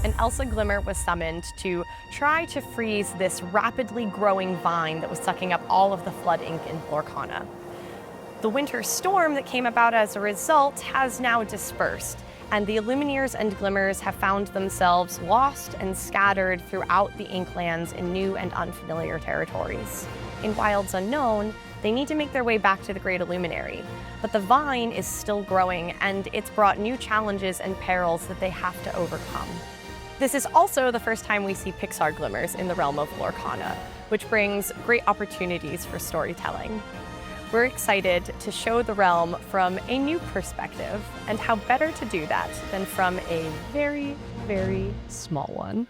an Elsa Glimmer was summoned to try to freeze this rapidly growing vine that was sucking up all of the flood ink in Lorcana. The winter storm that came about as a result has now dispersed, and the Illumineers and Glimmers have found themselves lost and scattered throughout the Inklands in new and unfamiliar territories. In Wilds Unknown, they need to make their way back to the Great Illuminary, but the vine is still growing, and it's brought new challenges and perils that they have to overcome. This is also the first time we see Pixar Glimmers in the realm of Lorcana, which brings great opportunities for storytelling. We're excited to show the realm from a new perspective, and how better to do that than from a very, very small one.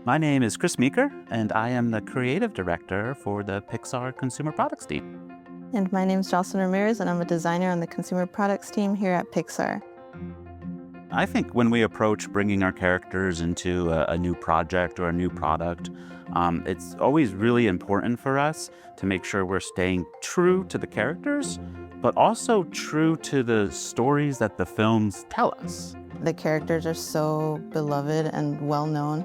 My name is Chris Meeker, and I am the creative director for the Pixar Consumer Products team. And my name is Jocelyn Ramirez, and I'm a designer on the Consumer Products team here at Pixar. I think when we approach bringing our characters into a new project or a new product, it's always really important for us to make sure we're staying true to the characters, but also true to the stories that the films tell us. The characters are so beloved and well-known,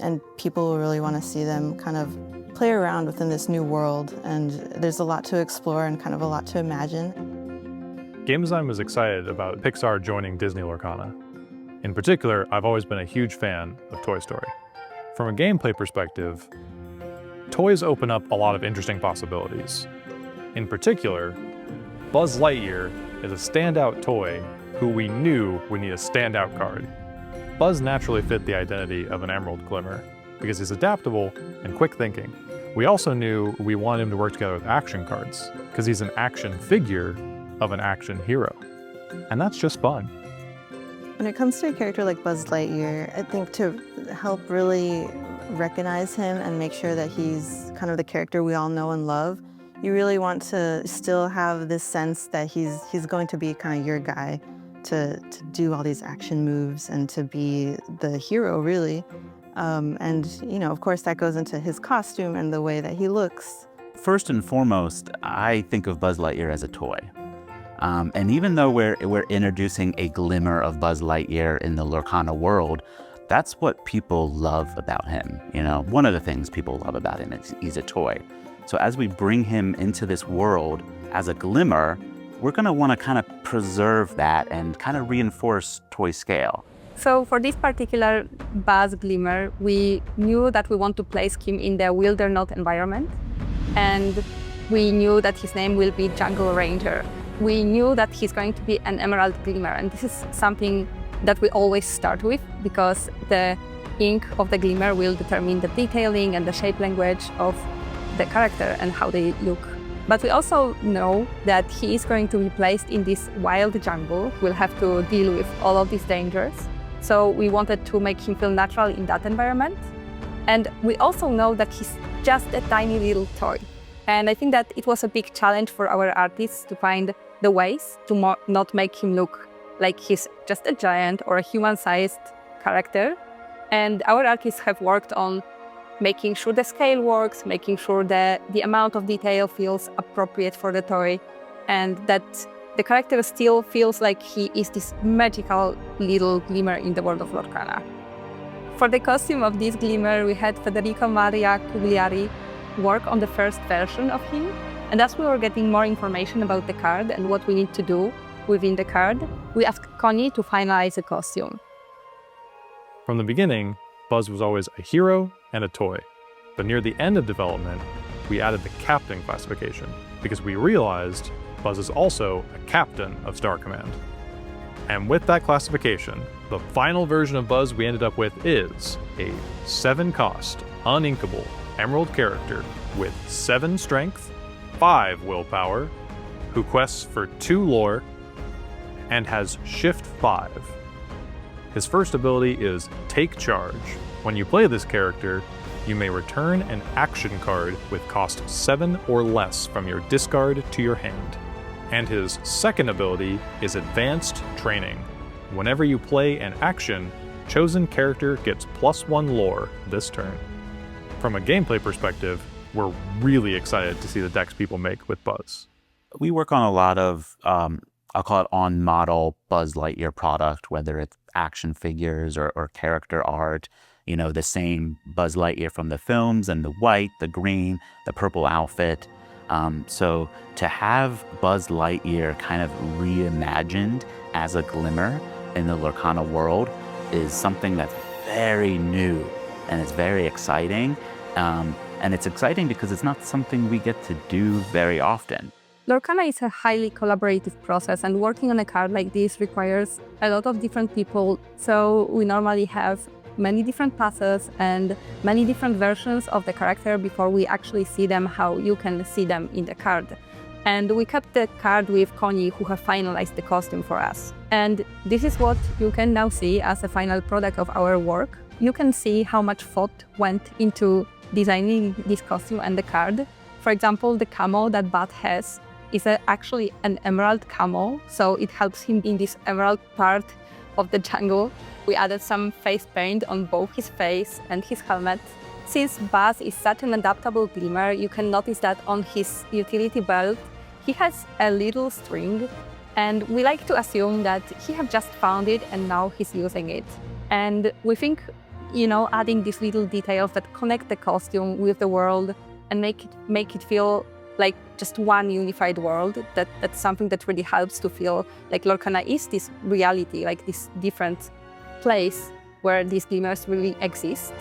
and people really want to see them kind of play around within this new world, and there's a lot to explore and kind of a lot to imagine. Game design was excited about Pixar joining Disney Lorcana. In particular, I've always been a huge fan of Toy Story. From a gameplay perspective, toys open up a lot of interesting possibilities. In particular, Buzz Lightyear is a standout toy who we knew would need a standout card. Buzz naturally fit the identity of an Emerald Glimmer because he's adaptable and quick thinking. We also knew we wanted him to work together with action cards because he's an action figure of an action hero. And that's just fun. When it comes to a character like Buzz Lightyear, I think to help really recognize him and make sure that he's kind of the character we all know and love, you really want to still have this sense that he's going to be kind of your guy to do all these action moves and to be the hero, really. And, you know, of course, that goes into his costume and the way that he looks. First and foremost, I think of Buzz Lightyear as a toy. And even though we're introducing a glimmer of Buzz Lightyear in the Lorcana world, that's what people love about him. You know, one of the things people love about him is he's a toy. So as we bring him into this world as a glimmer, we're going to want to kind of preserve that and kind of reinforce toy scale. So for this particular Buzz Glimmer, we knew that we want to place him in the Wildernut environment, and we knew that his name will be Jungle Ranger. We knew that he's going to be an Emerald Glimmer, and this is something that we always start with because the ink of the Glimmer will determine the detailing and the shape language of the character and how they look. But we also know that he is going to be placed in this wild jungle. We'll have to deal with all of these dangers. So we wanted to make him feel natural in that environment. And we also know that he's just a tiny little toy. And I think that it was a big challenge for our artists to find the ways to not make him look like he's just a giant or a human-sized character. And our artists have worked on making sure the scale works, making sure that the amount of detail feels appropriate for the toy, and that the character still feels like he is this magical little glimmer in the world of Lorcana. For the costume of this glimmer, we had Federico Maria Cugliari work on the first version of him, and as we were getting more information about the card and what we need to do within the card, we asked Connie to finalize a costume. From the beginning, Buzz was always a hero and a toy. But near the end of development, we added the captain classification because we realized Buzz is also a captain of Star Command. And with that classification, the final version of Buzz we ended up with is a 7-cost, uninkable Emerald character with 7 strength, 5 willpower, who quests for 2 lore, and has Shift 5. His first ability is Take Charge. When you play this character, you may return an action card with cost 7 or less from your discard to your hand. And his second ability is Advanced Training. Whenever you play an action, chosen character gets +1 lore this turn. From a gameplay perspective, we're really excited to see the decks people make with Buzz. We work on a lot of, I'll call it on-model Buzz Lightyear product, whether it's action figures or character art, you know, the same Buzz Lightyear from the films and the white, the green, the purple outfit. So to have Buzz Lightyear kind of reimagined as a Glimmer in the Lorcana world is something that's very new and it's very exciting. And it's exciting because it's not something we get to do very often. Lorcana is a highly collaborative process, and working on a card like this requires a lot of different people. So we normally have many different passes and many different versions of the character before we actually see them how you can see them in the card. And we kept the card with Connie, who have finalized the costume for us. And this is what you can now see as a final product of our work. You can see how much thought went into designing this costume and the card. For example, the camo that Bud has is actually an emerald camo, so it helps him in this emerald part of the jungle. We added some face paint on both his face and his helmet. Since Buzz is such an adaptable Glimmer, you can notice that on his utility belt, he has a little string, and we like to assume that he have just found it and now he's using it. And we think, you know, adding these little details that connect the costume with the world and make it feel like just one unified world, that's something that really helps to feel like Lorcana is this reality, like this different place where these glimmers really exist.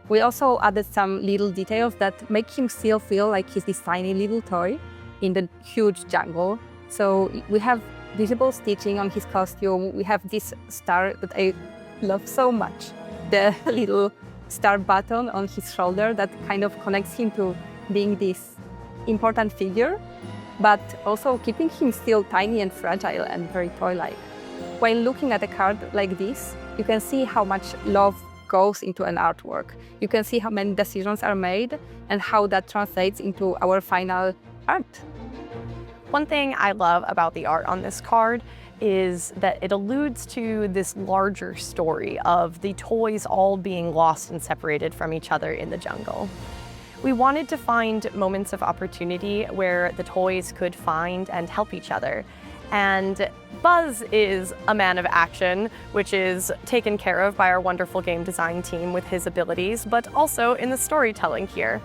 We also added some little details that make him still feel like he's this tiny little toy in the huge jungle. So we have visible stitching on his costume. We have this star that I love so much, the little star button on his shoulder that kind of connects him to being this important figure, but also keeping him still tiny and fragile and very toy-like. While looking at a card like this, you can see how much love goes into an artwork. You can see how many decisions are made and how that translates into our final art. One thing I love about the art on this card is that it alludes to this larger story of the toys all being lost and separated from each other in the jungle. We wanted to find moments of opportunity where the toys could find and help each other. And Buzz is a man of action, which is taken care of by our wonderful game design team with his abilities, but also in the storytelling here.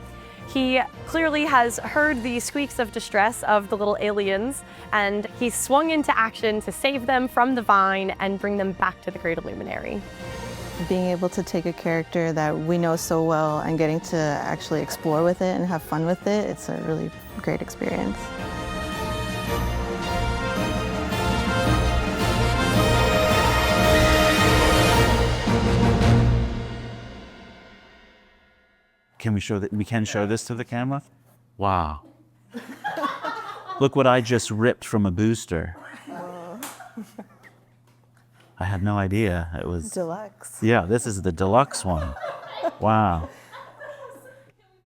He clearly has heard the squeaks of distress of the little aliens, and he's swung into action to save them from the vine and bring them back to the Great Illuminary. Being able to take a character that we know so well and getting to actually explore with it and have fun with it, it's a really great experience. Can we show that? We can show this to the camera? Wow. Look what I just ripped from a booster. I had no idea it was Deluxe. Yeah, this is the deluxe one. Wow.